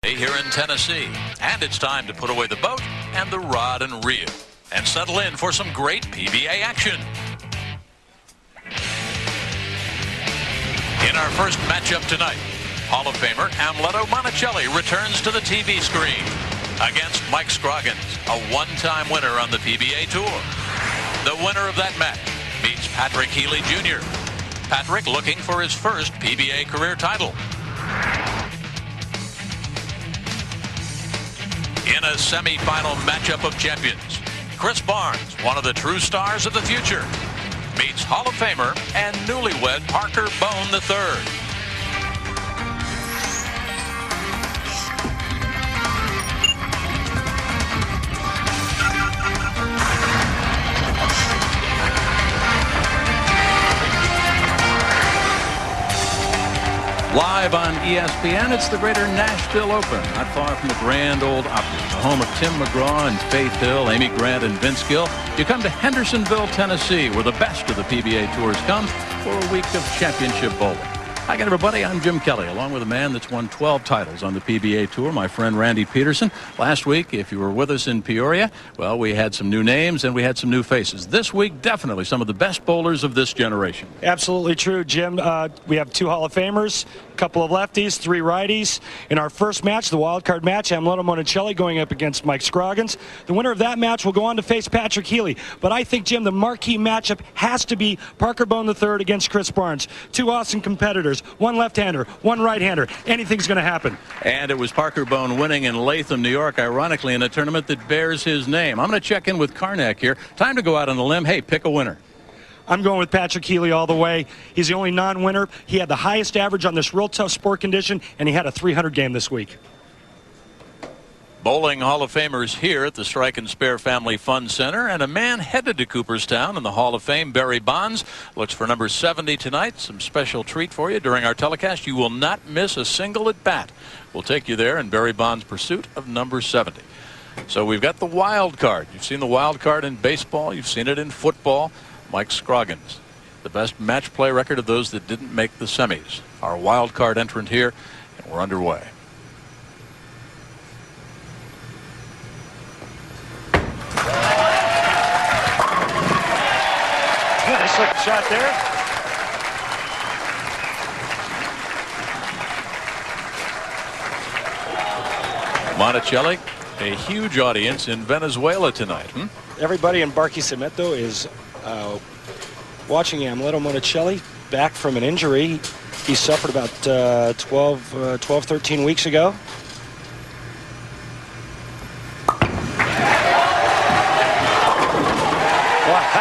Here in Tennessee, and it's time to put away the boat and the rod and reel and settle in for some great PBA action. In our first matchup tonight, Hall of Famer Amleto Monacelli returns to the TV screen against Mike Scroggins, a one-time winner on the PBA Tour. The winner of that match meets Healey Jr. Patrick looking for his first PBA career title. In a semi-final matchup of champions, Chris Barnes, one of the true stars of the future, meets Hall of Famer and newlywed Parker Bohn III. Live on ESPN, it's the Greater Nashville Open, not far from the Grand Ole Opry, the home of Tim McGraw and Faith Hill, Amy Grant and Vince Gill. You come to Hendersonville, Tennessee, where the best of the PBA tours come for a week of championship bowling. Hi again, everybody. I'm Jim Kelly, along with a man that's won 12 titles on the PBA Tour, my friend Randy Peterson. Last week, if you were with us in Peoria, well, we had some new names and we had some new faces. This week, definitely some of the best bowlers of this generation. Absolutely true, Jim. We have 2 Hall of Famers, a couple of lefties, 3 righties. In our first match, the wild card match, Amleto Monacelli going up against Mike Scroggins. The winner of that match will go on to face Patrick Healey. But I think, Jim, the marquee matchup has to be Parker Bohn III against Chris Barnes. 2 awesome competitors, 1 left-hander, 1 right-hander. Anything's going to happen. And it was Parker Bohn winning in Latham, New York, ironically, in a tournament that bears his name. I'm going to check in with Karnak here. Time to go out on a limb. Hey, pick a winner. I'm going with Patrick Healey all the way. He's the only non-winner. He had the highest average on this real tough sport condition, and he had a 300 game this week. Bowling Hall of Famers here at the Strike and Spare Family Fun Center, and a man headed to Cooperstown in the Hall of Fame, Barry Bonds, looks for number 70 tonight. Some special treat for you during our telecast. You will not miss a single at bat. We'll take you there in Barry Bonds' pursuit of number 70. So we've got the wild card. You've seen the wild card in baseball. You've seen it in football. Mike Scroggins, the best match play record of those that didn't make the semis. Our wild card entrant here, and we're underway. Nice looking shot there. Monacelli, a huge audience in Venezuela tonight. Everybody in Barquisimeto is watching Amleto Monacelli back from an injury he suffered about 13 weeks ago. Wow.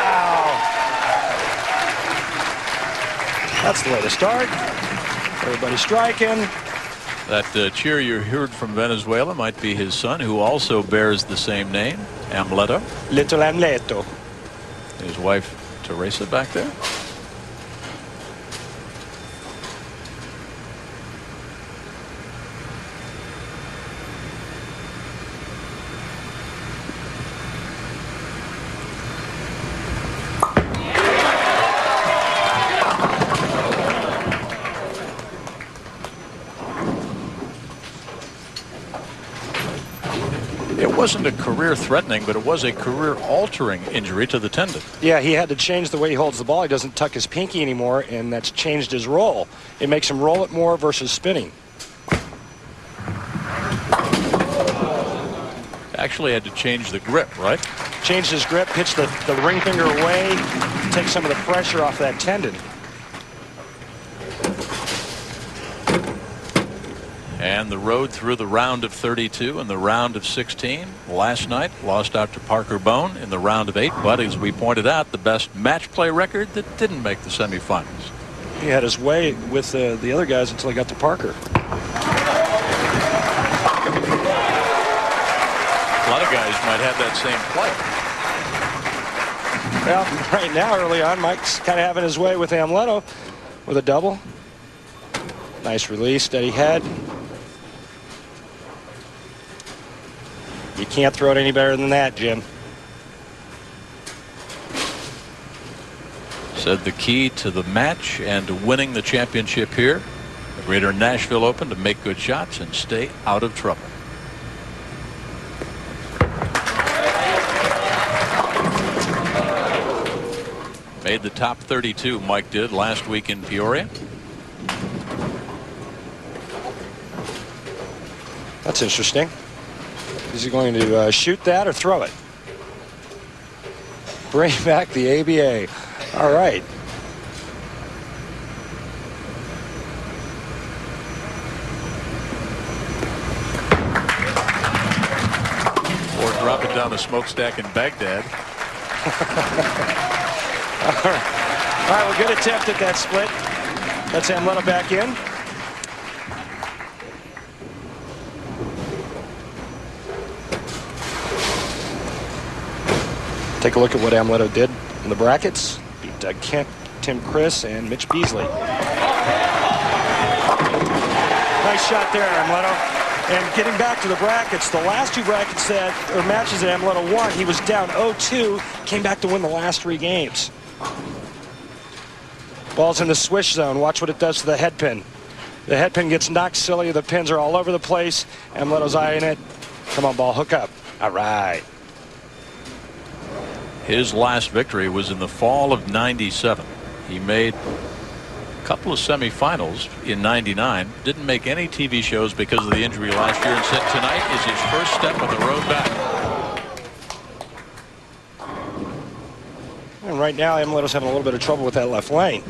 That's the way to start. Everybody striking. That cheer you heard from Venezuela might be his son, who also bears the same name, Amleto. Little Amleto. His wife, Teresa, back there. It wasn't a career-threatening, but it was a career-altering injury to the tendon. Yeah, he had to change the way he holds the ball. He doesn't tuck his pinky anymore, and that's changed his roll. It makes him roll it more versus spinning. Actually had to change the grip, right? Changed his grip, pitched the ring finger away, take some of the pressure off that tendon. And the road through the round of 32 and the round of 16. Last night, lost out to Parker Bohn in the round of 8. But as we pointed out, the best match play record that didn't make the semifinals. He had his way with the other guys until he got to Parker. A lot of guys might have that same play. Well, right now, early on, Mike's kind of having his way with Amleto with a double. Nice release that he had. You can't throw it any better than that, Jim. Said the key to the match and to winning the championship here Greater Nashville Open to make good shots and stay out of trouble. Made the top 32, Mike did last week in Peoria. That's interesting. Is he going to shoot that or throw it? Bring back the ABA. All right. Or drop it down a smokestack in Baghdad. All right, well, good attempt at that split. That's Amleto back in. Take a look at what Amleto did in the brackets. Beat Doug Kemp, Tim Chris, and Mitch Beasley. Nice shot there, Amleto. And getting back to the brackets, the last two brackets matches that Amleto won, he was down 0-2, came back to win the last 3 games. Ball's in the swish zone. Watch what it does to the head pin. The head pin gets knocked silly. The pins are all over the place. Amleto's eyeing it. Come on, ball, hook up. All right. His last victory was in the fall of '97. He made a couple of semifinals in '99. Didn't make any TV shows because of the injury last year, and said tonight is his first step on the road back. And right now, Amleto's having a little bit of trouble with that left lane,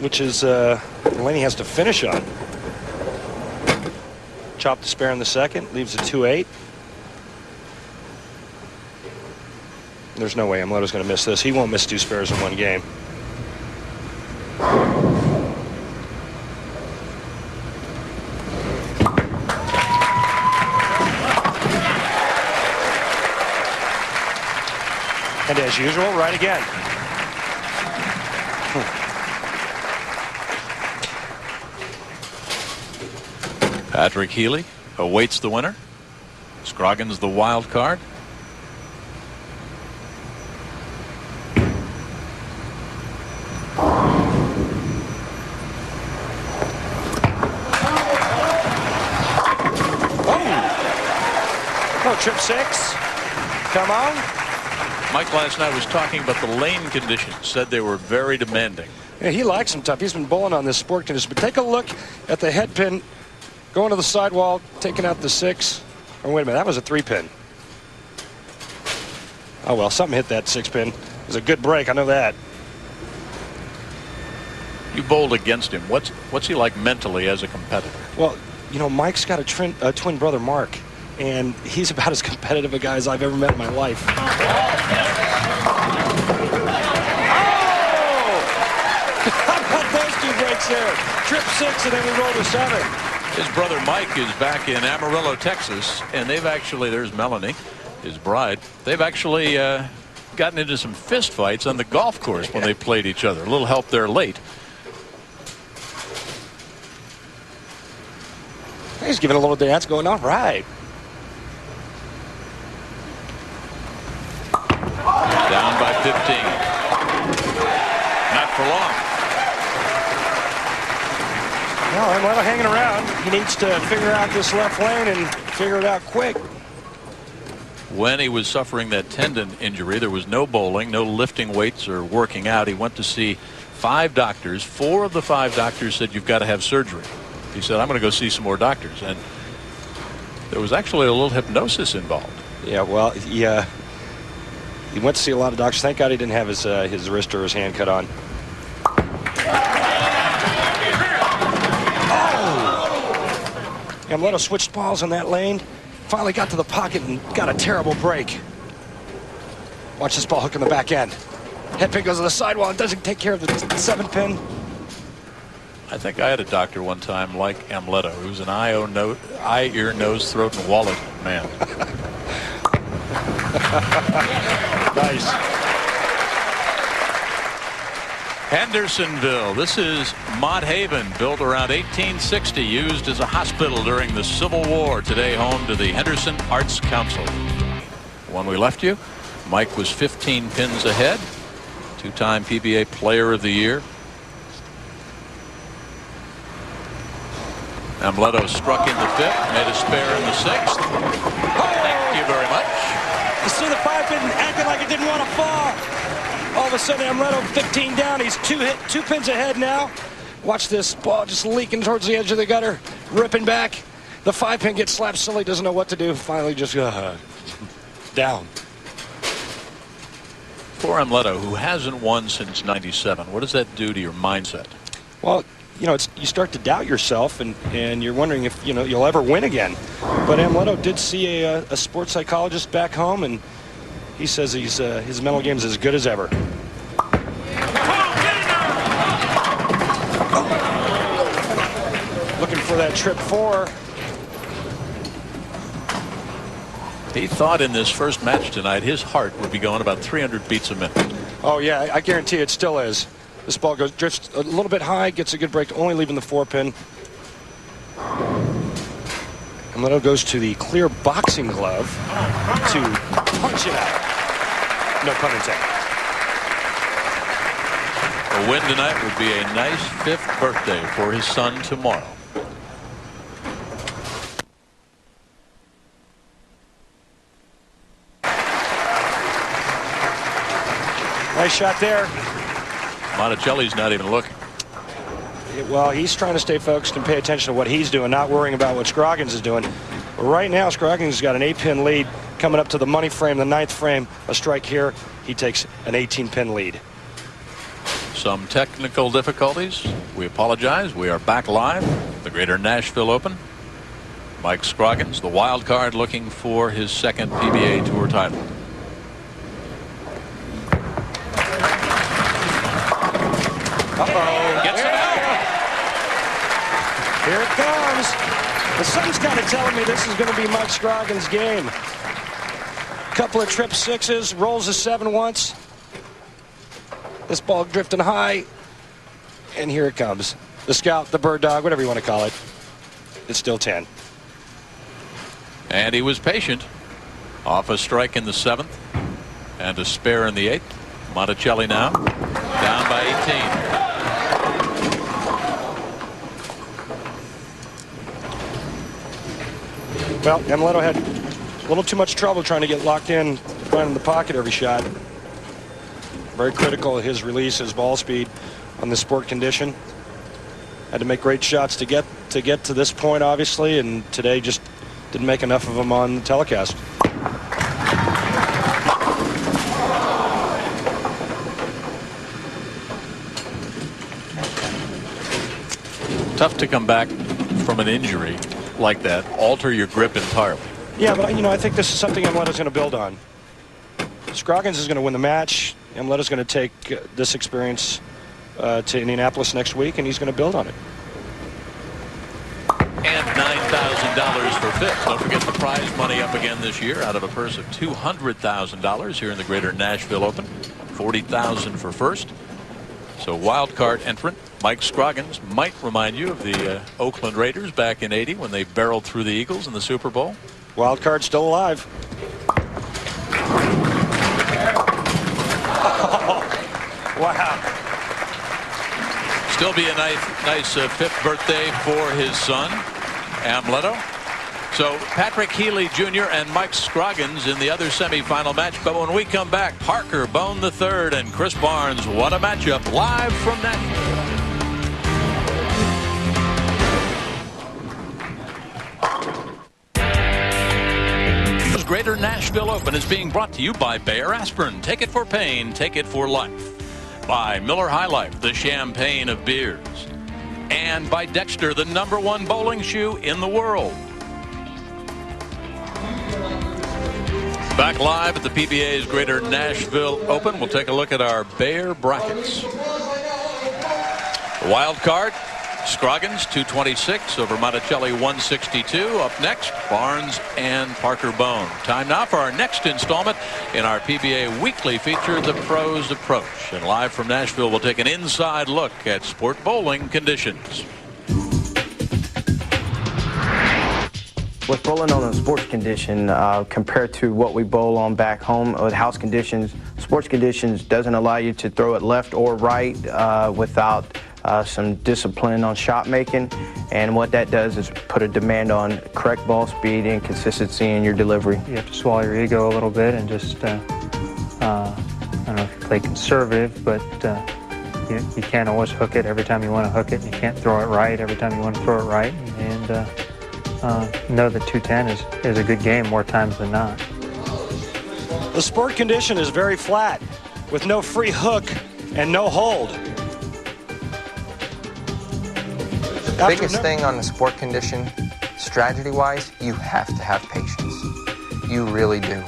which is the lane he has to finish on. Chop the spare in the second, leaves a 2-8. There's no way Amleto's going to miss this. He won't miss 2 spares in one game. And as usual, right again. Patrick Healey awaits the winner. Scroggins the wild card. Oh, trip 6. Come on. Mike last night was talking about the lane conditions, said they were very demanding. Yeah, he likes them tough. He's been bowling on this sport condition. But take a look at the head pin going to the sidewall, taking out the 6. Oh, wait a minute, that was a 3-pin. Oh, well, something hit that 6-pin. It was a good break, I know that. You bowled against him. What's he like mentally as a competitor? Well, you know, Mike's got a twin brother, Mark, and he's about as competitive a guy as I've ever met in my life. Oh! How about those 2 breaks there? Trip 6, and then we rolled a 7. His brother Mike is back in Amarillo, Texas, and they've actually, there's Melanie, his bride, they've actually gotten into some fist fights on the golf course when they played each other. A little help there late. He's giving a little dance going on. Right. Down by 15. Not for long. No, Amleto hanging around. He needs to figure out this left lane and figure it out quick. When he was suffering that tendon injury, there was no bowling, no lifting weights or working out. He went to see 5 doctors. 4 of the 5 doctors said, you've got to have surgery. He said, I'm going to go see some more doctors. And there was actually a little hypnosis involved. Yeah, well, he went to see a lot of doctors. Thank God he didn't have his wrist or his hand cut on. Oh! Amleto switched balls in that lane. Finally got to the pocket and got a terrible break. Watch this ball hook in the back end. Head pin goes to the sidewall and doesn't take care of the 7-pin. I think I had a doctor one time like Amleto, who's an eye, ear, nose, throat, and wallet man. Nice. Hendersonville. This is Mott Haven, built around 1860, used as a hospital during the Civil War. Today home to the Henderson Arts Council. When we left you, Mike was 15 pins ahead. 2-time PBA Player of the Year. Amleto struck in the 5th, made a spare in the 6th. Thank you very much. You see the 5-pin acting like it didn't want to fall. All of a sudden, Amleto 15 down. He's two pins ahead now. Watch this ball just leaking towards the edge of the gutter, ripping back. The 5-pin gets slapped silly, doesn't know what to do. Finally, just down. For Amleto, who hasn't won since '97, what does that do to your mindset? Well, you know, you start to doubt yourself, and you're wondering if you'll ever win again. But Amleto did see a sports psychologist back home, and he says his mental game is as good as ever. Looking for that trip 4. He thought in this first match tonight his heart would be going about 300 beats a minute. Oh yeah, I guarantee it still is. This ball drifts a little bit high, gets a good break, only leaving the 4-pin. Amleto goes to the clear boxing glove to punch it out. No pun intended. A win tonight would be a nice 5th birthday for his son tomorrow. Nice shot there. Monacelli's not even looking. Well, he's trying to stay focused and pay attention to what he's doing, not worrying about what Scroggins is doing. But right now, Scroggins has got an 8-pin lead coming up to the money frame, the 9th frame. A strike here, he takes an 18-pin lead. Some technical difficulties. We apologize. We are back live. The Greater Nashville Open. Mike Scroggins, the wild card, looking for his 2nd PBA Tour title. Uh-oh. Gets it out. Here it comes. The sun's kind of telling me this is going to be Mike Scroggins' game. Couple of trip 6s, rolls a 7 once. This ball drifting high. And here it comes. The scout, the bird dog, whatever you want to call it. It's still 10. And he was patient. Off a strike in the 7th. And a spare in the 8th. Monacelli now down by 18. Well, Amleto had a little too much trouble trying to get locked in, finding the pocket every shot. Very critical of his release, his ball speed on this sport condition. Had to make great shots to get to this point, obviously, and today just didn't make enough of them on the telecast. Tough to come back from an injury like that, alter your grip entirely. Yeah, but I think this is something Amleto's going to build on. Scroggins is going to win the match. Amleto's going to take this experience to Indianapolis next week, and he's going to build on it. And $9,000 for 5th. Don't forget the prize money up again this year out of a purse of $200,000 here in the Greater Nashville Open. $40,000 for 1st. So wild card entrant Mike Scroggins might remind you of the Oakland Raiders back in '80 when they barreled through the Eagles in the Super Bowl. Wild card still alive. Wow. Still be a nice 5th birthday for his son, Amleto. So Patrick Healey Jr. and Mike Scroggins in the other semifinal match. But when we come back, Parker Bohn III and Chris Barnes. What a matchup live from Nashville. Greater Nashville Open is being brought to you by Bayer Aspirin. Take it for pain, take it for life. By Miller High Life, the champagne of beers. And by Dexter, the #1 bowling shoe in the world. Back live at the PBA's Greater Nashville Open. We'll take a look at our Bayer brackets. The wild card, Scroggins 226 over Monacelli 162. Up next, Barnes and Parker Bohn. Time now for our next installment in our PBA weekly feature, The Pros Approach. And live from Nashville, we'll take an inside look at sport bowling conditions. With bowling on a sports condition compared to what we bowl on back home with house conditions, sports conditions doesn't allow you to throw it left or right without some discipline on shot making, and what that does is put a demand on correct ball speed and consistency in your delivery. You have to swallow your ego a little bit and just, I don't know if you play conservative, but you can't always hook it every time you want to hook it, and you can't throw it right every time you want to throw it right, and know that 210 is a good game more times than not. The sport condition is very flat, with no free hook and no hold. The biggest thing on the sport condition, strategy-wise, you have to have patience. You really do.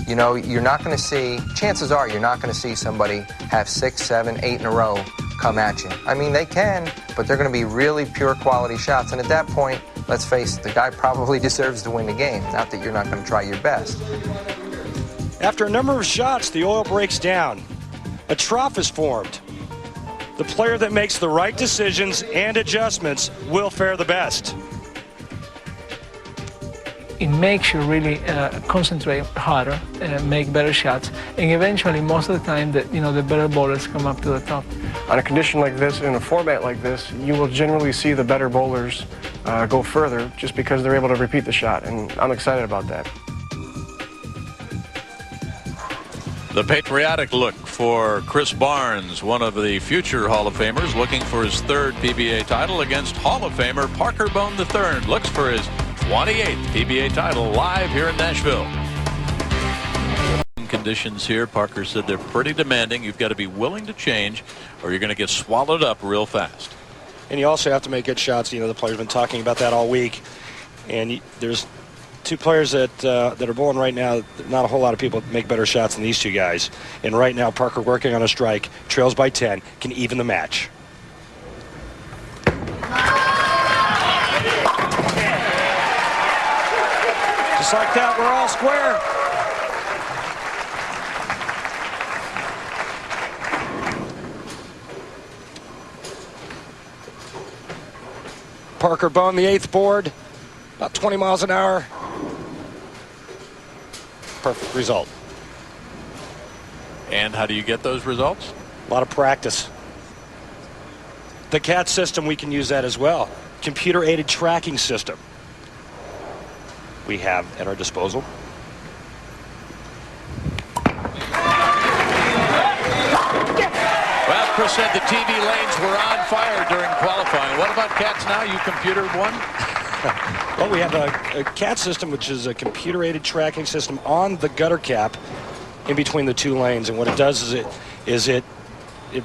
You know, you're not going to see, chances are you're not going to see somebody have 6, 7, 8 in a row come at you. I mean, they can, but they're going to be really pure quality shots. And at that point, let's face it, the guy probably deserves to win the game. Not that you're not going to try your best. After a number of shots, the oil breaks down. A trough is formed. The player that makes the right decisions and adjustments will fare the best. It makes you really concentrate harder and make better shots, and eventually most of the time the better bowlers come up to the top. On a condition like this, in a format like this, you will generally see the better bowlers go further just because they're able to repeat the shot, and I'm excited about that. The patriotic look for Chris Barnes, one of the future Hall of Famers, looking for his 3rd PBA title against Hall of Famer Parker Bohn III. Looks for his 28th PBA title live here in Nashville. Conditions here, Parker said they're pretty demanding. You've got to be willing to change or you're going to get swallowed up real fast. And you also have to make good shots. You know, the players have been talking about that all week. And there's 2 players that are bowling right now. Not a whole lot of people make better shots than these 2 guys. And right now, Parker working on a strike, trails by 10, can even the match. Just like that, we're all square. Parker Bohn, the 8th board, about 20 miles an hour. Perfect result. And how do you get those results? A lot of practice. The CAT system, we can use that as well. Computer-aided tracking system we have at our disposal. Well, Chris said the TV lanes were on fire during qualifying. What about CATs now? You computered one? Well, we have a CAT system, which is a computer-aided tracking system on the gutter cap in between the 2 lanes. And what it does is it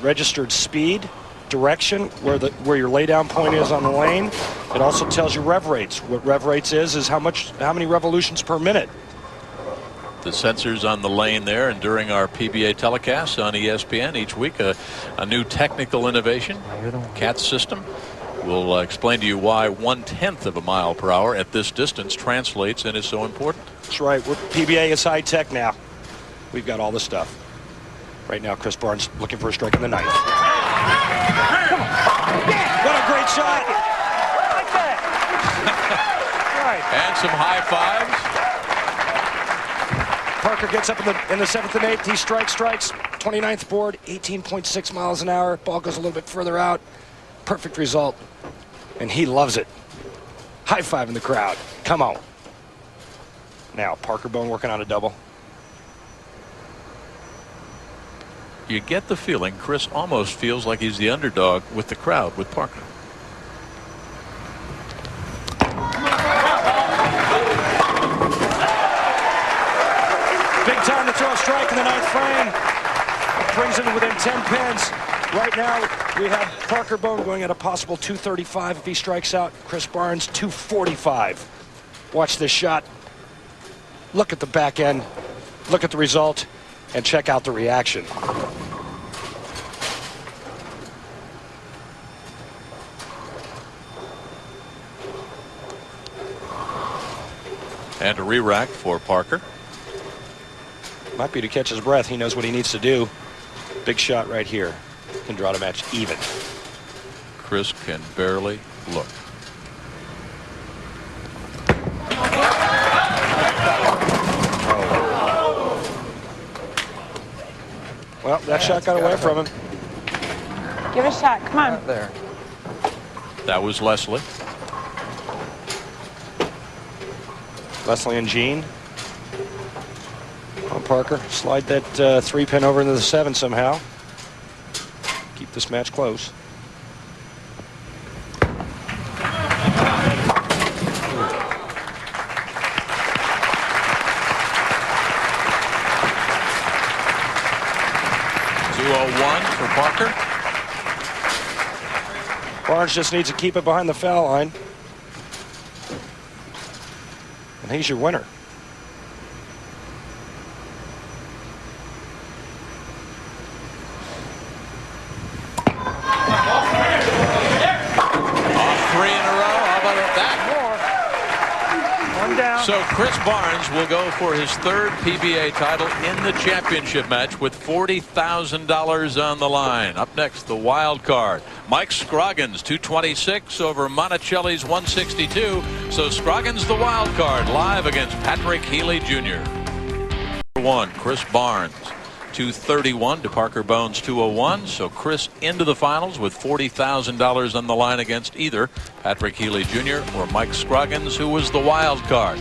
registered speed, direction, where your laydown point is on the lane. It also tells you rev rates. What rev rates is how many revolutions per minute. The sensors on the lane there, and during our PBA telecast on ESPN each week, a new technical innovation, CAT system. We'll explain to you why 1/10 of a mile per hour at this distance translates and is so important. That's right. PBA is high tech now. We've got all this stuff. Right now, Chris Barnes looking for a strike in the 9th. What a great shot! And some high fives. Parker gets up in the 7th and 8th. He strikes. 29th board, 18.6 miles an hour. Ball goes a little bit further out. Perfect result. And he loves it. High five in the crowd. Come on. Now, Parker Bohn working on a double. You get the feeling Chris almost feels like he's the underdog with the crowd with Parker. Big time to throw a strike in the 9th frame. Brings him within 10 pins. Right now, we have Parker Bohn going at a possible 235 if he strikes out. Chris Barnes, 245. Watch this shot. Look at the back end. Look at the result. And check out the reaction. And a re-rack for Parker. Might be to catch his breath. He knows what he needs to do. Big shot right here. Can draw the match even. Chris can barely look. Well, that shot got away from him. Give it a shot. Come on. Right there. That was Leslie. Leslie and Jean. Come on, Parker. Slide that 3-pin over into the 7 somehow. Keep this match close. For Parker. Barnes just needs to keep it behind the foul line. And he's your winner. So Chris Barnes will go for his 3rd PBA title in the championship match with $40,000 on the line. Up next, the wild card. Mike Scroggins, 226 over Monacelli's 162. So Scroggins, the wild card, live against Patrick Healey Jr. 1, Chris Barnes. 231 to Parker Bohn's 201. So Chris into the finals with $40,000 on the line against either Patrick Healey Jr. or Mike Scroggins, who was the wild card.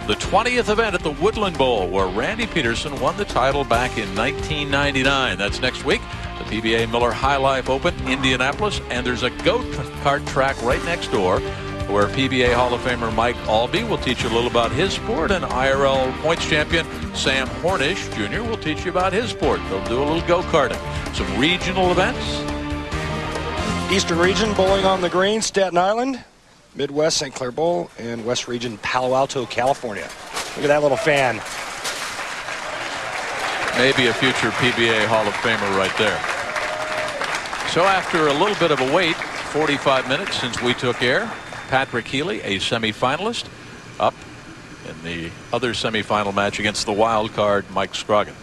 The 20th event at the Woodland Bowl, where Randy Peterson won the title back in 1999. That's next week. The PBA Miller High Life Open, Indianapolis, and there's a go-kart track right next door where PBA Hall of Famer Mike Albee will teach you a little about his sport, and IRL points champion Sam Hornish Jr. will teach you about his sport. They'll do a little go-karting. Some regional events. Eastern Region, Bowling on the Green, Staten Island. Midwest, St. Clair Bowl, and West Region, Palo Alto, California. Look at that little fan. Maybe a future PBA Hall of Famer right there. So after a little bit of a wait, 45 minutes since we took air, Patrick Healey, a semifinalist, up in the other semifinal match against the wild card Mike Scroggins.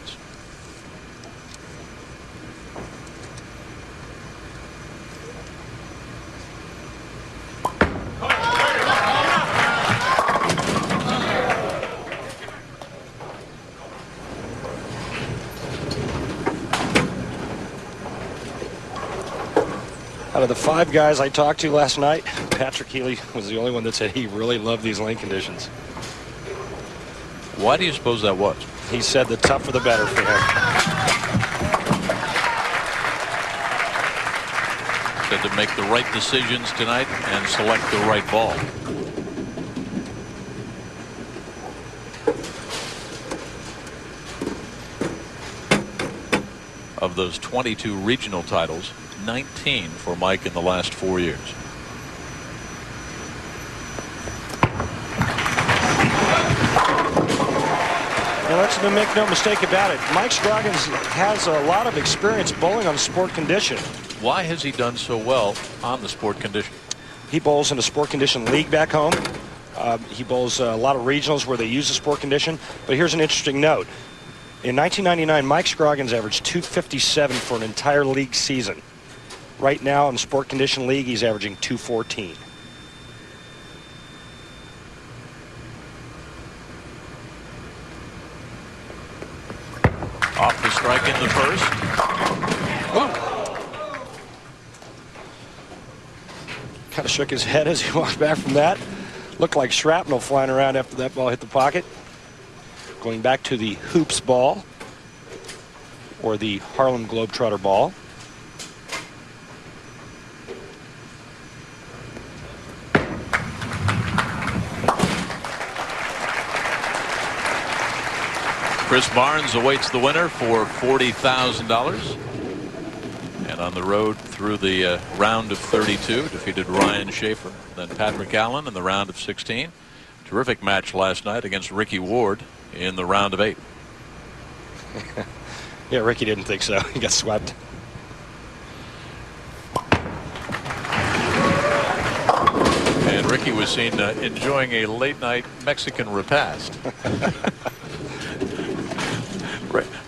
Out of the 5 guys I talked to last night, Patrick Healey was the only one that said he really loved these lane conditions. Why do you suppose that was? He said the tougher the better for him. Said to make the right decisions tonight and select the right ball. Of those 22 regional titles, 19 for Mike in the last 4 years. Now let's make no mistake about it. Mike Scroggins has a lot of experience bowling on sport condition. Why has he done so well on the sport condition? He bowls in a sport condition league back home. He bowls a lot of regionals where they use the sport condition. But here's an interesting note. In 1999, Mike Scroggins averaged 257 for an entire league season. Right now in the sport condition league, he's averaging 214. Off the strike in the first. Kind of shook his head as he walked back from that. Looked like shrapnel flying around after that ball hit the pocket. Going back to the hoops ball, or the Harlem Globetrotter ball. Chris Barnes awaits the winner for $40,000. And on the road through the round of 32, defeated Ryan Schaefer, then Patrick Allen in the round of 16. Terrific match last night against Ricky Ward in the round of 8. Yeah, Ricky didn't think so. He got swept. And Ricky was seen enjoying a late night Mexican repast.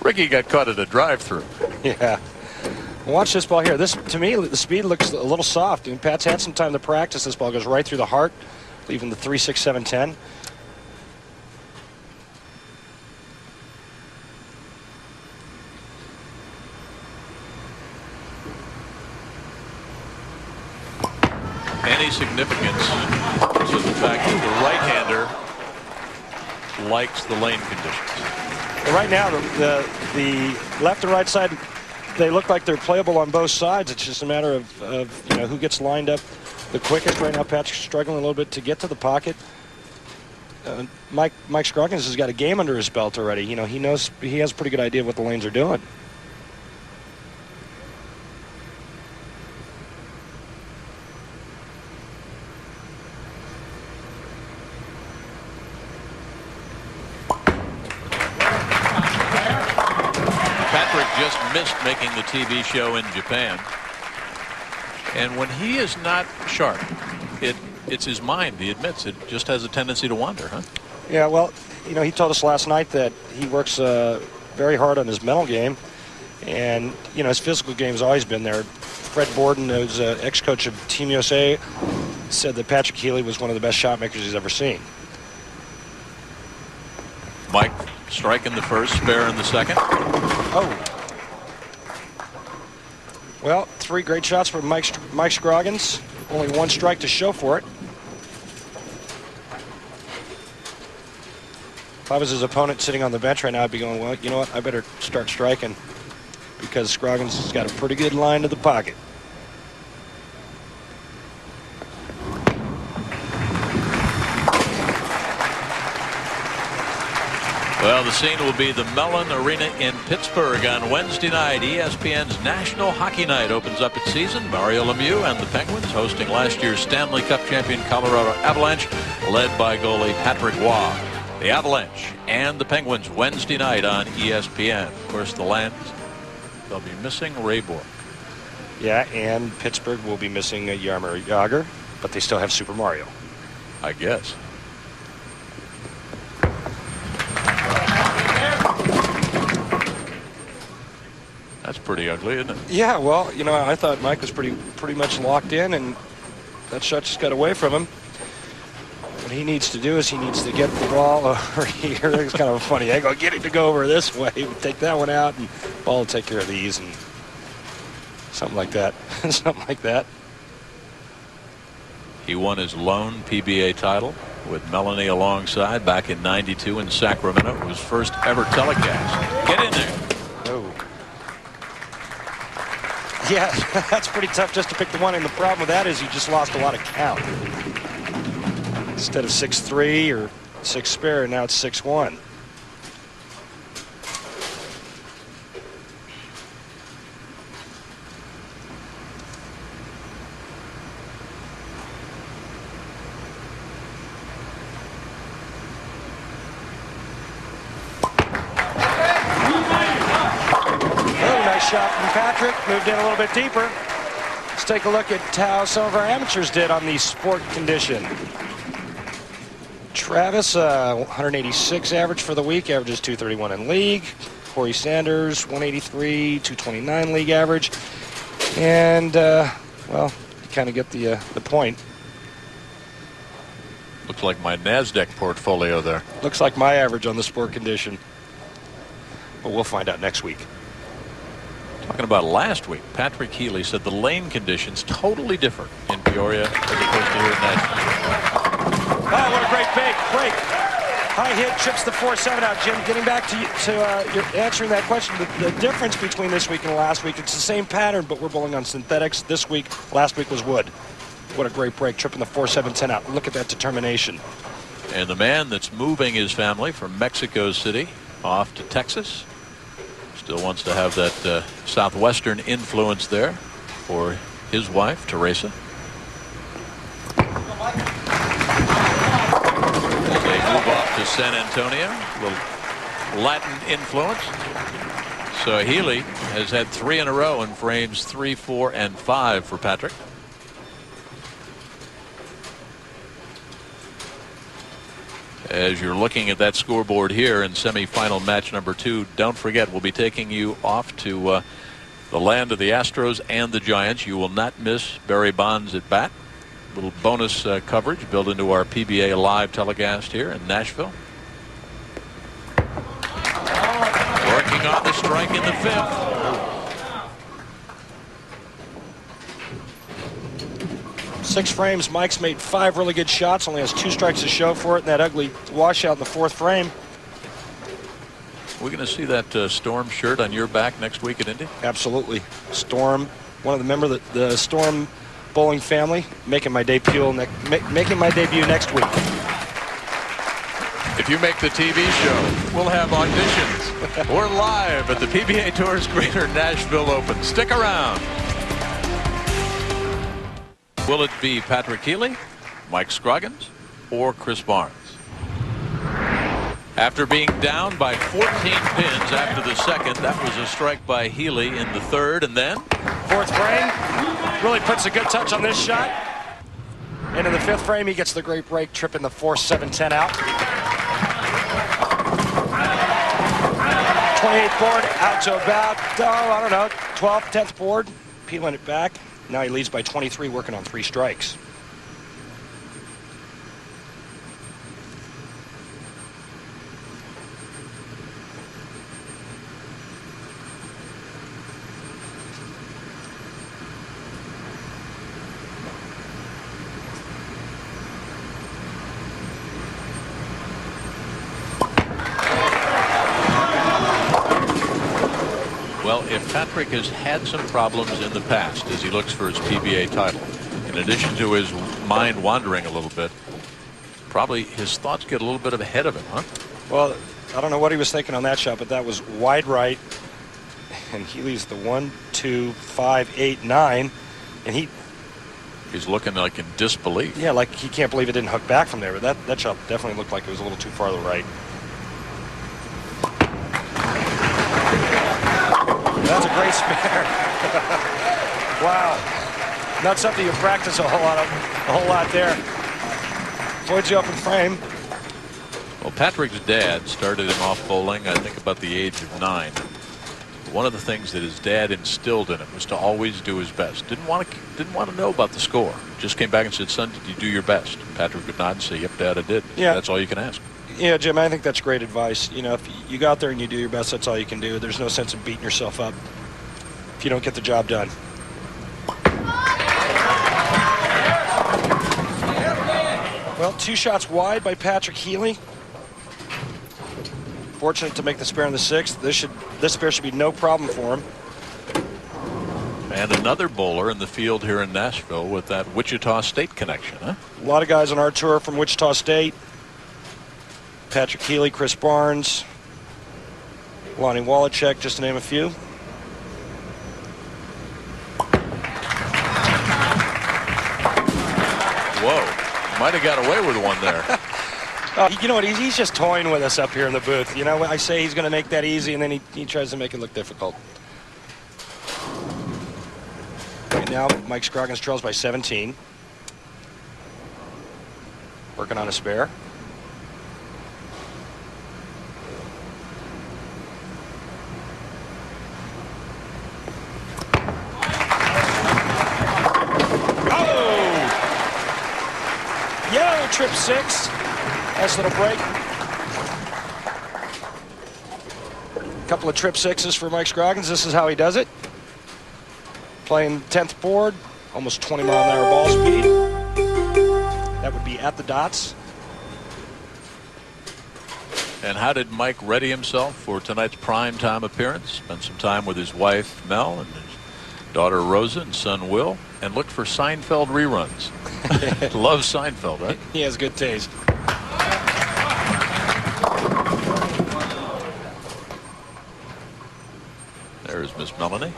Ricky got caught at a drive-through. Yeah. Watch this ball here. This, to me, the speed looks a little soft. And Pat's had some time to practice. This ball goes right through the heart, leaving the 3, 6, 7, 10. any significance to the fact that the right-hander likes the lane conditions? Well, right now, the left and right side, they look like they're playable on both sides. It's just a matter of who gets lined up the quickest. Right now, Patrick's struggling a little bit to get to the pocket. Mike Scroggins has got a game under his belt already. He knows, he has a pretty good idea of what the lanes are doing. Patrick just missed making the TV show in Japan. And when he is not sharp, it's his mind. He admits it just has a tendency to wander, huh? Yeah, well, he told us last night that he works very hard on his mental game. And, his physical game's always been there. Fred Borden, who's ex-coach of Team USA, said that Patrick Healey was one of the best shot makers he's ever seen. Mike striking the first, spare in the second. Oh. Well, 3 great shots for Mike Scroggins. Only 1 strike to show for it. If I was his opponent sitting on the bench right now, I'd be going, well, you know what? I better start striking because Scroggins has got a pretty good line to the pocket. Well, the scene will be the Mellon Arena in Pittsburgh on Wednesday night. ESPN's National Hockey Night opens up its season. Mario Lemieux and the Penguins hosting last year's Stanley Cup champion Colorado Avalanche, led by goalie Patrick Roy. The Avalanche and the Penguins Wednesday night on ESPN. Of course, the Lands, they'll be missing Ray Bourque. Yeah, and Pittsburgh will be missing Jaromir Jagr, but they still have Super Mario. I guess. That's pretty ugly, isn't it? Yeah, well, I thought Mike was pretty much locked in, and that shot just got away from him. What he needs to do is he needs to get the ball over here. It's kind of a funny angle. Get it to go over this way. Take that one out, and ball will take care of these, and something like that. Something like that. He won his lone PBA title with Melanie alongside back in '92 in Sacramento. It was his first ever telecast. Get in there. Oh. Yeah, that's pretty tough just to pick the one, and the problem with that is you just lost a lot of count. Instead of 6-3 or 6 spare, now it's 6-1. Shot from Patrick, moved in a little bit deeper. Let's take a look at how some of our amateurs did on the sport condition. Travis, 186 average for the week, averages 231 in league. Corey Sanders, 183, 229 league average. And, well, you kind of get the point. Looks like my NASDAQ portfolio there. Looks like my average on the sport condition. But we'll find out next week. Talking about last week, Patrick Healey said the lane conditions totally different in Peoria as opposed to here in Nashville. Oh, what a great break. High hit, trips the 4-7 out. Jim, getting back to your answering that question, the difference between this week and last week, it's the same pattern, but we're bowling on synthetics. This week, last week was wood. What a great break, tripping the 4-7-10 out. Look at that determination. And the man that's moving his family from Mexico City off to Texas still wants to have that southwestern influence there for his wife, Teresa. As they move off to San Antonio, a little Latin influence. So Healey has had 3 in a row in frames 3, 4, and 5 for Patrick. As you're looking at that scoreboard here in semifinal match number 2, don't forget we'll be taking you off to the land of the Astros and the Giants. You will not miss Barry Bonds at bat. Little bonus coverage built into our PBA live telecast here in Nashville. Working on the strike in the 5th. 6 frames, Mike's made 5 really good shots, only has 2 strikes to show for it, and that ugly washout in the 4th frame. We're going to see that Storm shirt on your back next week at Indy? Absolutely. Storm, one of the members of the Storm bowling family, making my debut next week. If you make the TV show, we'll have auditions. We're live at the PBA Tour's Greater Nashville Open. Stick around. Will it be Patrick Healey, Mike Scroggins, or Chris Barnes? After being down by 14 pins after the second, that was a strike by Healey in the 3rd, and then 4th frame, really puts a good touch on this shot. And in the 5th frame, he gets the great break, tripping the 4-7-10 out. 28th board out to about, I don't know, 12th, 10th board, peeling it back. Now he leads by 23, working on 3 strikes. Well, if Patrick has had some problems in the past as he looks for his PBA title, in addition to his mind wandering a little bit, probably his thoughts get a little bit ahead of him, huh? Well, I don't know what he was thinking on that shot, but that was wide right. And he leaves the 1, 2, 5, 8, 9. And he's looking like in disbelief. Yeah, like he can't believe it didn't hook back from there. But that shot definitely looked like it was a little too far to the right. That's a great spare. Wow. Not something you practice a whole lot there. Avoids the open frame. Well, Patrick's dad started him off bowling, I think, about the age of 9. One of the things that his dad instilled in him was to always do his best. Didn't want to know about the score. Just came back and said, "Son, did you do your best?" And Patrick would nod and say, "Yep, Dad, I did." Yeah. That's all you can ask. Yeah, Jim, I think that's great advice. You know, if you go out there and you do your best, that's all you can do. There's no sense in beating yourself up if you don't get the job done. Well, 2 shots wide by Patrick Healey. Fortunate to make the spare in the 6th. This spare should be no problem for him. And another bowler in the field here in Nashville with that Wichita State connection, huh? A lot of guys on our tour from Wichita State. Patrick Healey, Chris Barnes, Lonnie Wallachek, just to name a few. Whoa, might have got away with one there. You know what, he's just toying with us up here in the booth. You know, I say he's going to make that easy, and then he tries to make it look difficult. Right now, Mike Scroggins trails by 17. Working on a spare. Trip 6. Nice little break. Couple of trip 6s for Mike Scroggins. This is how he does it. Playing 10th board, almost 20-mile-an-hour ball speed. That would be at the dots. And how did Mike ready himself for tonight's primetime appearance? Spent some time with his wife, Mel, and his daughter, Rosa, and son, Will, and looked for Seinfeld reruns. Loves Seinfeld, right? He has good taste. There's Miss Melanie.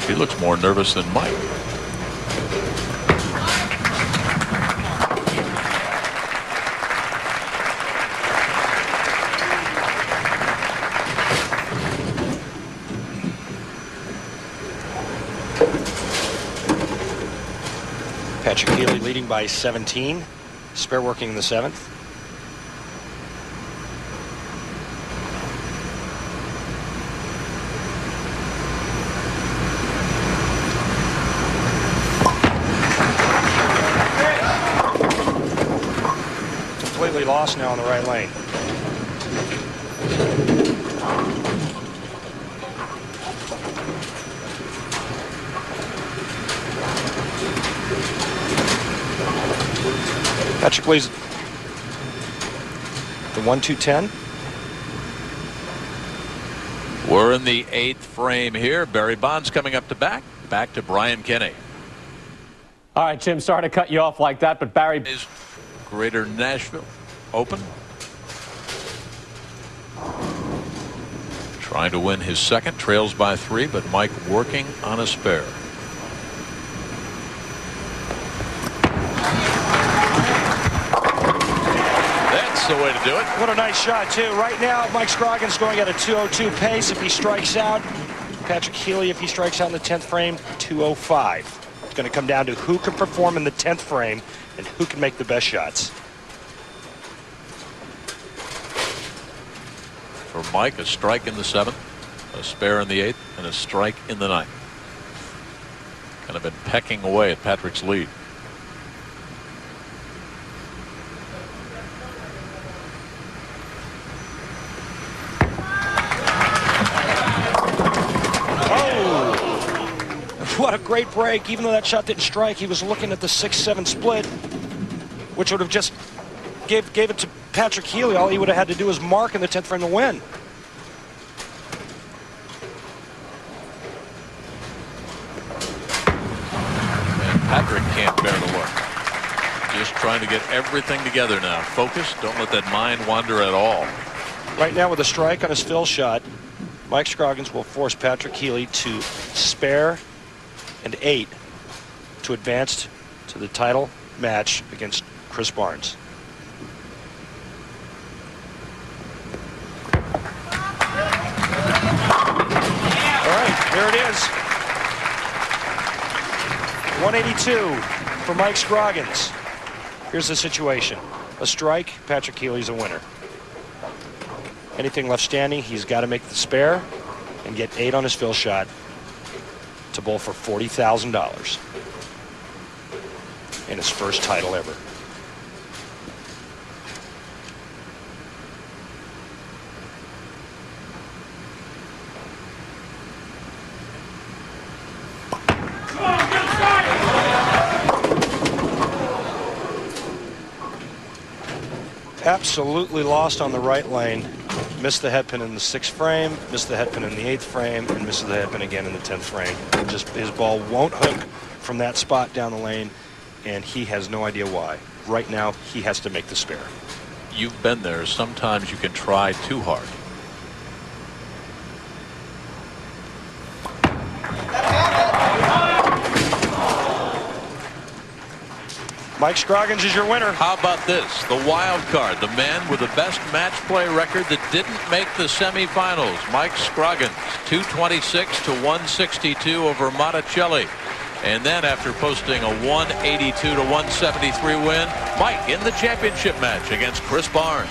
She looks more nervous than Mike. Patrick Healey leading by 17. Spare working in the 7th. Completely lost now in the right lane. Patrick Lee's the 1-2-10. We're in the 8th frame here. Barry Bonds coming up to bat. Back to Brian Kenny. All right, Jim, sorry to cut you off like that, but Barry is Greater Nashville Open. Trying to win his second, trails by 3, but Mike working on a spare. That's the way to do it. What a nice shot, too. Right now, Mike Scroggins going at a 2:02 pace. If he strikes out, Patrick Healey, if he strikes out in the 10th frame, 2:05. It's going to come down to who can perform in the 10th frame and who can make the best shots. For Mike, a strike in the 7th, a spare in the 8th, and a strike in the 9th. Kind of been pecking away at Patrick's lead. What a great break. Even though that shot didn't strike, he was looking at the 6-7 split, which would have just gave it to Patrick Healey. All he would have had to do was mark in the 10th frame to win. And Patrick can't bear the look. Just trying to get everything together now. Focus. Don't let that mind wander at all. Right now with a strike on his fill shot, Mike Scroggins will force Patrick Healey to spare and 8 to advance to the title match against Chris Barnes. All right, there it is. 182 for Mike Scroggins. Here's the situation. A strike, Patrick Healey's a winner. Anything left standing, he's got to make the spare and get 8 on his fill shot to bowl for $40,000 in his first title ever. Absolutely lost on the right lane. Missed the headpin in the 6th frame, missed the headpin in the 8th frame, and misses the headpin again in the 10th frame. Just his ball won't hook from that spot down the lane, and he has no idea why. Right now, he has to make the spare. You've been there. Sometimes you can try too hard. Mike Scroggins is your winner. How about this? The wild card, the man with the best match play record that didn't make the semifinals. Mike Scroggins, 226 to 162 over Monacelli. And then after posting a 182 to 173 win, Mike in the championship match against Chris Barnes.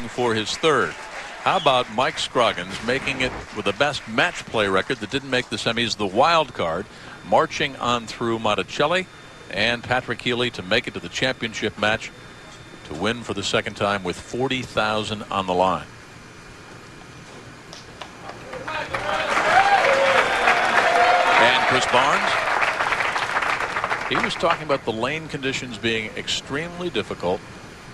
For his 3rd. How about Mike Scroggins making it with the best match play record that didn't make the semis, the wild card, marching on through Monacelli and Patrick Healey to make it to the championship match to win for the 2nd time with $40,000 on the line. And Chris Barnes, he was talking about the lane conditions being extremely difficult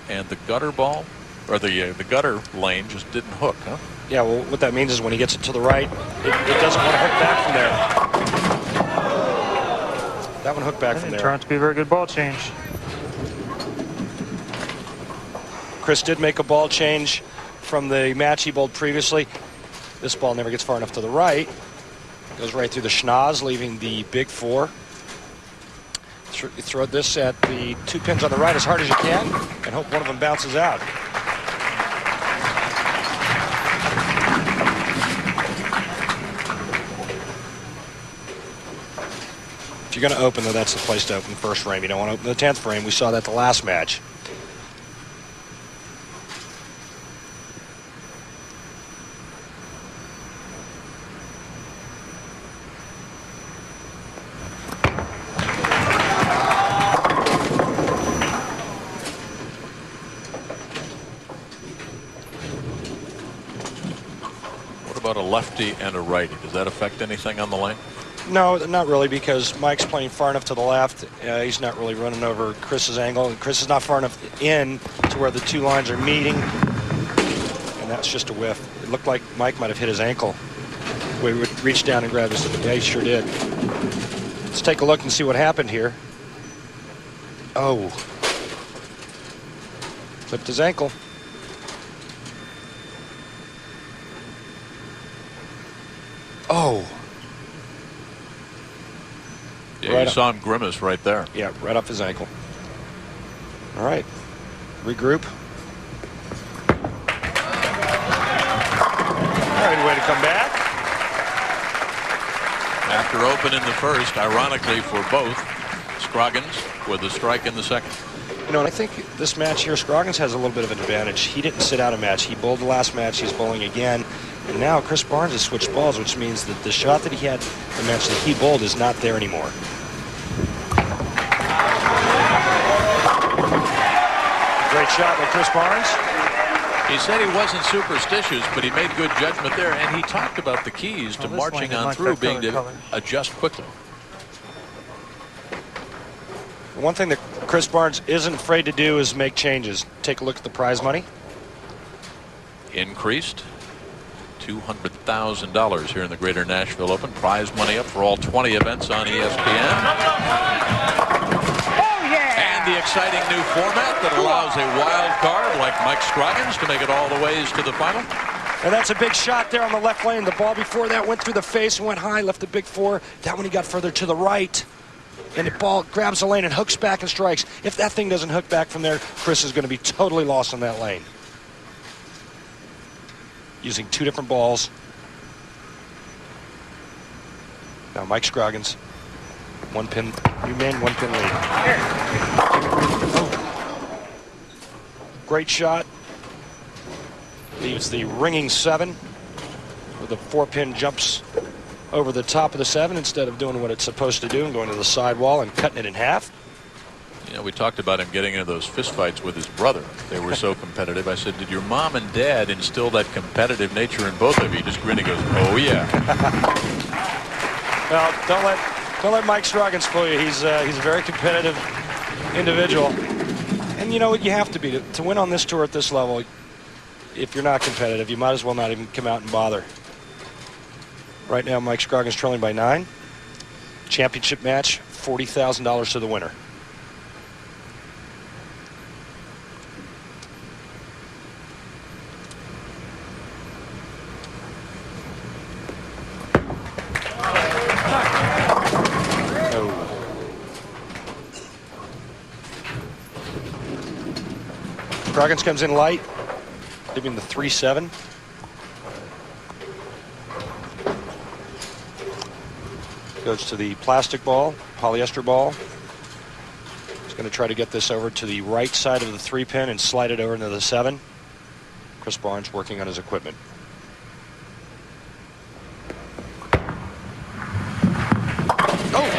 and the gutter ball, or the gutter lane just didn't hook, huh? Yeah, well, what that means is when he gets it to the right, it doesn't want to hook back from there. That one hooked back from there. It turned out to be a very good ball change. Chris did make a ball change from the match he bowled previously. This ball never gets far enough to the right. Goes right through the schnoz, leaving the big 4. You throw this at the 2 pins on the right as hard as you can and hope one of them bounces out. If you're going to open, though, that's the place to open the 1st frame. You don't want to open the 10th frame. We saw that the last match. about a lefty and a righty? Does that affect anything on the lane? No, not really, because Mike's playing far enough to the left. He's not really running over Chris's angle, and Chris is not far enough in to where the two lines are meeting. And that's just a whiff. It looked like Mike might have hit his ankle. We would reach down and grab his. Yeah, he sure did. Let's take a look and see what happened here. Oh. Clipped his ankle. Oh. Yeah, Right you saw him grimace right there. Yeah, right off his ankle. All right. Regroup. All right, way to come back. After open in the first, ironically for both, Scroggins with a strike in the second. You know, I think this match here, Scroggins has a little bit of an advantage. He didn't sit out a match. He bowled the last match. He's bowling again. And now Chris Barnes has switched balls, which means that the shot that he had the match that he bowled is not there anymore. Great shot by Chris Barnes. He said he wasn't superstitious, but he made good judgment there, and he talked about the keys to marching on through being to adjust quickly. One thing that Chris Barnes isn't afraid to do is make changes. Take a look at the prize money. Increased $200,000 here in the Greater Nashville Open. Prize money up for all 20 events on ESPN. The exciting new format that allows a wild card like Mike Scroggins to make it all the ways to the final. And that's a big shot there on the left lane. The ball before that went through the face and went high, left the big four. That one he got further to the right. And the ball grabs the lane and hooks back and strikes. If that thing doesn't hook back from there, Chris is going to be totally lost on that lane. Using two different balls. Now Mike Scroggins. One pin, new man, one pin lead. Oh. Great shot. Leaves the ringing 7 with the 4-pin jumps over the top of the 7 instead of doing what it's supposed to do and going to the sidewall and cutting it in half. You know, we talked about him getting into those fistfights with his brother. They were so competitive. I said, did your mom and dad instill that competitive nature in both of you? He just grinned and goes, oh yeah. Well, don't let Mike Scroggins fool you. He's a very competitive individual. And you know what, you have to be. To win on this tour at this level, if you're not competitive, you might as well not even come out and bother. Right now, Mike Scroggins trailing by 9. Championship match, $40,000 to the winner. Scroggins comes in light, leaving the 3-7. Goes to the plastic ball, polyester ball. He's going to try to get this over to the right side of the 3-pin and slide it over into the 7. Chris Barnes working on his equipment. Oh!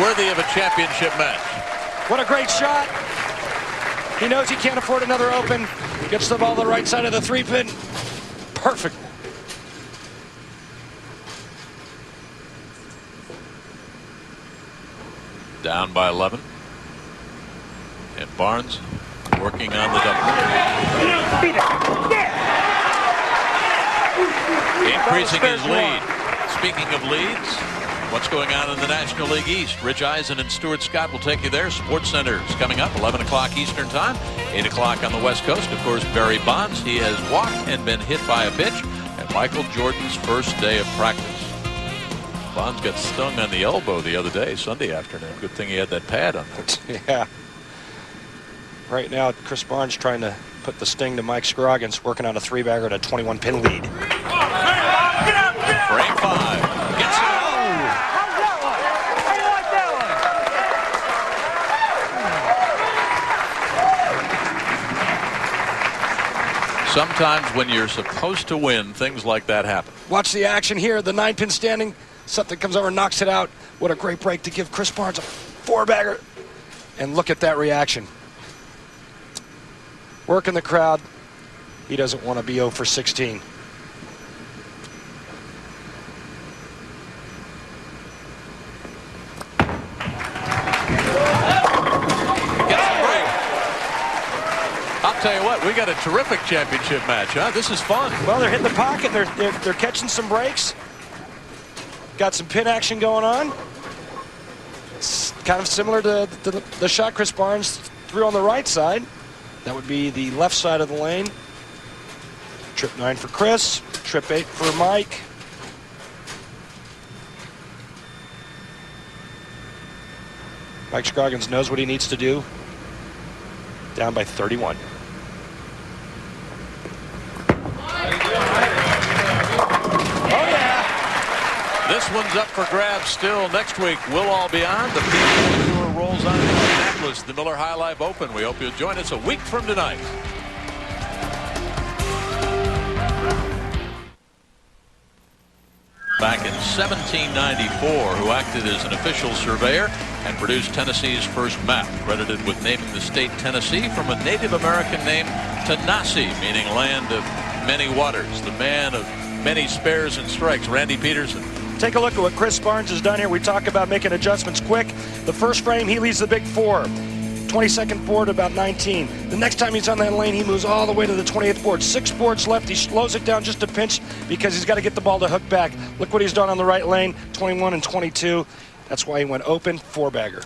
Worthy of a championship match. What a great shot. He knows he can't afford another open. Gets the ball to the right side of the 3-pin. Perfect. Down by 11. And Barnes working on the double. Increasing his lead. Speaking of leads, what's going on in the National League East? Rich Eisen and Stuart Scott will take you there. Sports Center is coming up, 11 o'clock Eastern Time, 8 o'clock on the West Coast. Of course, Barry Bonds, he has walked and been hit by a pitch. And Michael Jordan's first day of practice. Bonds got stung on the elbow the other day, Sunday afternoon. Good thing he had that pad on. Yeah. Right now, Chris Barnes trying to put the sting to Mike Scroggins, working on a 3-bagger at a 21-pin lead. Frame 5. Gets it. Sometimes when you're supposed to win, things like that happen. Watch the action here. The 9-pin standing. Something comes over and knocks it out. What a great break to give Chris Barnes a 4-bagger. And look at that reaction. Working the crowd. He doesn't want to be 0 for 16. I'll tell you what, we got a terrific championship match, huh? This is fun. Well, they're hitting the pocket. They're catching some breaks. Got some pin action going on. It's kind of similar to the shot Chris Barnes threw on the right side. That would be the left side of the lane. Trip 9 for Chris. Trip 8 for Mike. Mike Scroggins knows what he needs to do. Down by 31. This one's up for grabs still. Next week, we'll all be on. The PBA Tour rolls on in Indianapolis, the Miller High Life Open. We hope you'll join us a week from tonight. Back in 1794, who acted as an official surveyor and produced Tennessee's first map, credited with naming the state Tennessee from a Native American name Tanasi, meaning land of many waters, the man of many spares and strikes, Randy Peterson. Take a look at what Chris Barnes has done here. We talk about making adjustments quick. The first frame, he leads the big 4. 22nd board, about 19. The next time he's on that lane, he moves all the way to the 28th board. 6 boards left. He slows it down just a pinch because he's got to get the ball to hook back. Look what he's done on the right lane, 21 and 22. That's why he went open, 4-bagger.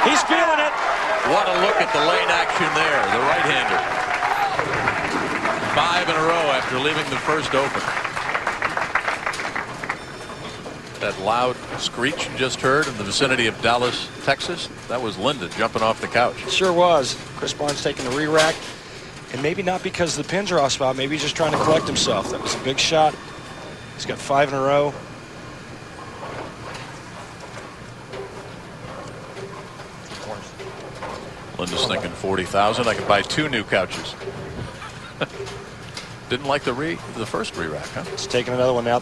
He's feeling it. What a look at the lane action there, the right-hander. 5 in a row after leaving the first open. That loud screech you just heard in the vicinity of Dallas, Texas, that was Linda jumping off the couch. It sure was. Chris Barnes taking the re-rack, and maybe not because the pins are off spot, maybe he's just trying to collect himself. That was a big shot. He's got 5 in a row. Linda's thinking 40,000. I could buy 2 new couches. Didn't like the first re-rack, huh? He's taking another one out.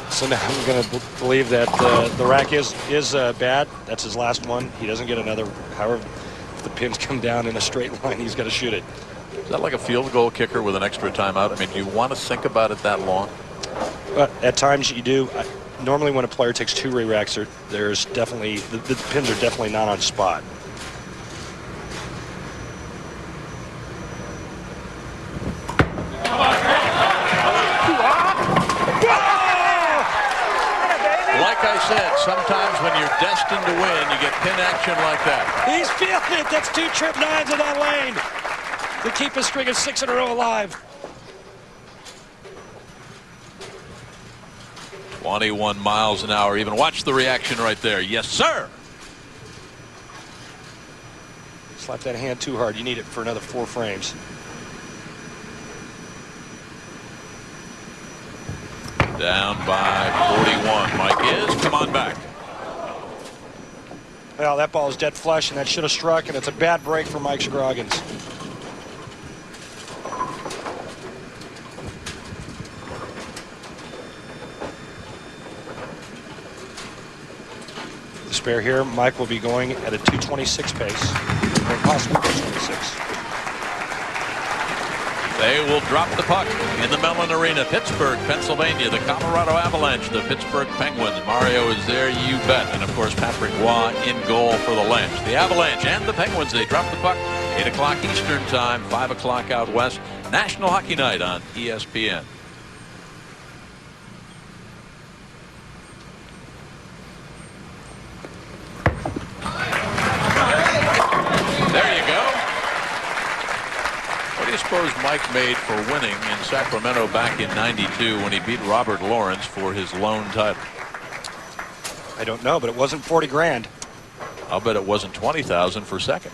So now I'm going to believe that the rack is bad. That's his last one. He doesn't get another. However, if the pins come down in a straight line, he's got to shoot it. Is that like a field goal kicker with an extra timeout? I mean, do you want to think about it that long? At times you do. Normally when a player takes 2 re-racks, there's definitely, the pins are definitely not on spot. Like I said, sometimes when you're destined to win, you get pin action like that. He's feeling it. That's 2 trip 9s in that lane to keep his string of 6 in a row alive. 21 miles an hour even. Watch the reaction right there. Yes, sir. Slap that hand too hard. You need it for another 4 frames. Down by 41. Mike is. Come on back. Well, that ball is dead flush, and that should have struck, and it's a bad break for Mike Scroggins. The spare here, Mike will be going at a 2:26 pace, or possibly 2:26. They will drop the puck in the Mellon Arena, Pittsburgh, Pennsylvania. The Colorado Avalanche, the Pittsburgh Penguins. Mario is there, you bet. And, of course, Patrick Waugh in goal for the Lynch. The Avalanche and the Penguins, they drop the puck. 8 o'clock Eastern time, 5 o'clock out west. National Hockey Night on ESPN. There you go. What do you suppose Mike made for winning in Sacramento back in '92 when he beat Robert Lawrence for his lone title? I don't know, but it wasn't 40 grand. I'll bet it wasn't 20,000 for second.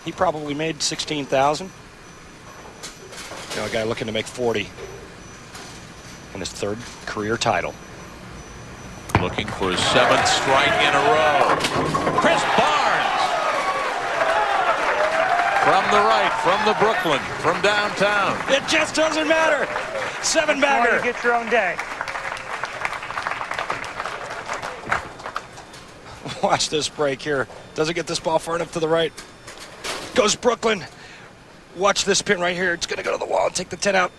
He probably made 16,000. You know, a guy looking to make 40 in his 3rd career title. Looking for his 7th strike in a row. Chris Barnes. from the right, from the Brooklyn, from downtown. It just doesn't matter. 7-bagger. You get your own day. Watch this break here. Doesn't get this ball far enough to the right. Goes Brooklyn. Watch this pin right here. It's going to go to the wall and take the 10 out.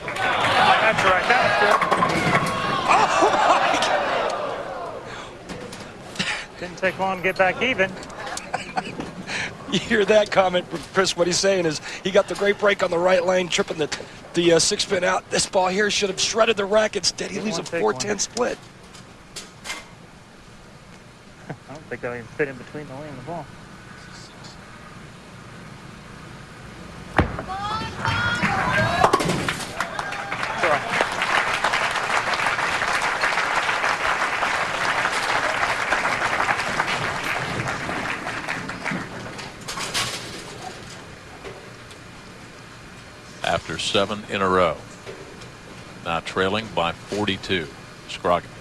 That's right. That was good. Oh, my God. Didn't take long to get back even. You hear that comment from Chris? What he's saying is he got the great break on the right lane, tripping the 6-pin out. This ball here should have shredded the rack. Instead, he leaves a 4-10 split. I don't think they'll even fit in between the lane and the ball. After 7 in a row. Now trailing by 42. Scroggins.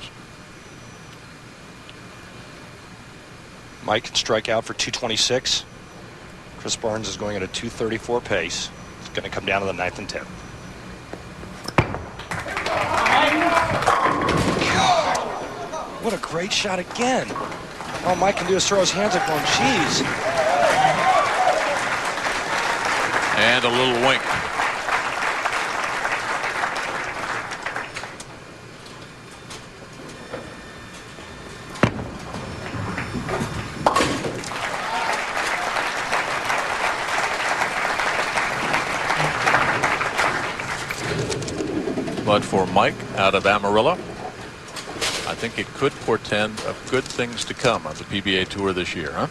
Mike can strike out for 226. Chris Barnes is going at a 234 pace. It's going to come down to the 9th and 10th. God, what a great shot again. All Mike can do is throw his hands up going, geez. And a little wink. But for Mike out of Amarillo, I think it could portend of good things to come on the PBA Tour this year, huh?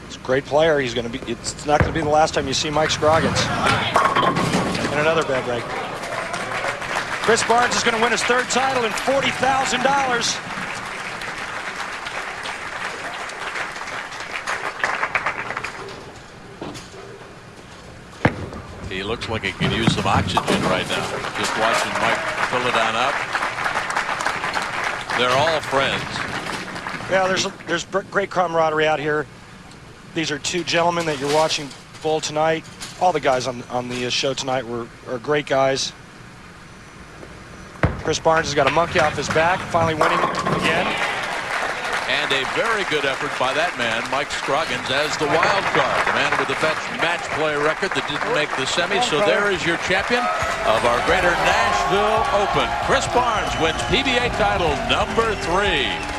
He's a great player. He's going to be. It's not going to be the last time you see Mike Scroggins. And another bad break. Chris Barnes is going to win his 3rd title and $40,000. He looks like he can use some oxygen right now. Just watching Mike pull it on up. They're all friends. Yeah, there's great camaraderie out here. These are 2 gentlemen that you're watching bowl tonight. All the guys on the show tonight are great guys. Chris Barnes has got a monkey off his back, finally winning again. And a very good effort by that man, Mike Scroggins, as the wild card. The man with the best match play record that didn't make the semis. So there is your champion of our Greater Nashville Open. Chris Barnes wins PBA title number 3.